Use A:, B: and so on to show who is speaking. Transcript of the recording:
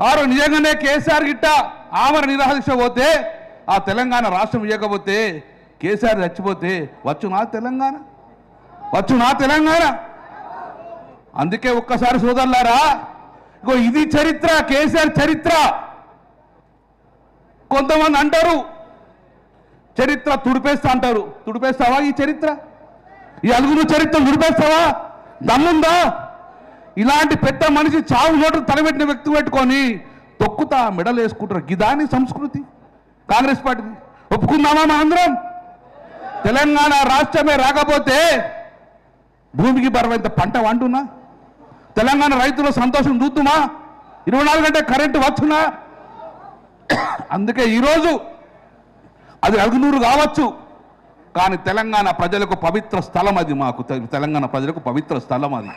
A: ఆరు నిజంగానే కేసీఆర్ గిట్ట ఆమర నిరాదీక్ష పోతే ఆ తెలంగాణ రాష్ట్రం ఇవ్వకపోతే కేసీఆర్ చచ్చిపోతే వచ్చునా తెలంగాణ? వచ్చునా తెలంగాణ? అందుకే ఒక్కసారి సోదరులారా, ఇగో ఇది చరిత్ర, కేసీఆర్ చరిత్ర. కొంతమంది అంటారు చరిత్ర తుడిపేస్తా అంటారు. తుడిపేస్తావా ఈ చరిత్ర? ఈ అలుగురు చరిత్ర తుడిపేస్తావా? దమ్ముందా? ఇలాంటి పెద్ద మనిషి చావు నోటు తలబెట్టిన వ్యక్తి పెట్టుకొని తొక్కుతా మెడలు వేసుకుంటారు. గిదాని సంస్కృతి కాంగ్రెస్ పార్టీది. ఒప్పుకుందామా మా అందరం? తెలంగాణ రాష్ట్రమే రాకపోతే భూమికి బరువైంత పంట వండునా? తెలంగాణ రైతుల సంతోషం చూద్దుమా? 24 గంటల కరెంటు వచ్చునా? అందుకే ఈరోజు అది అరుగునూరు కావచ్చు, కానీ తెలంగాణ ప్రజలకు పవిత్ర స్థలం అది. మాకు తెలంగాణ ప్రజలకు పవిత్ర స్థలం అది.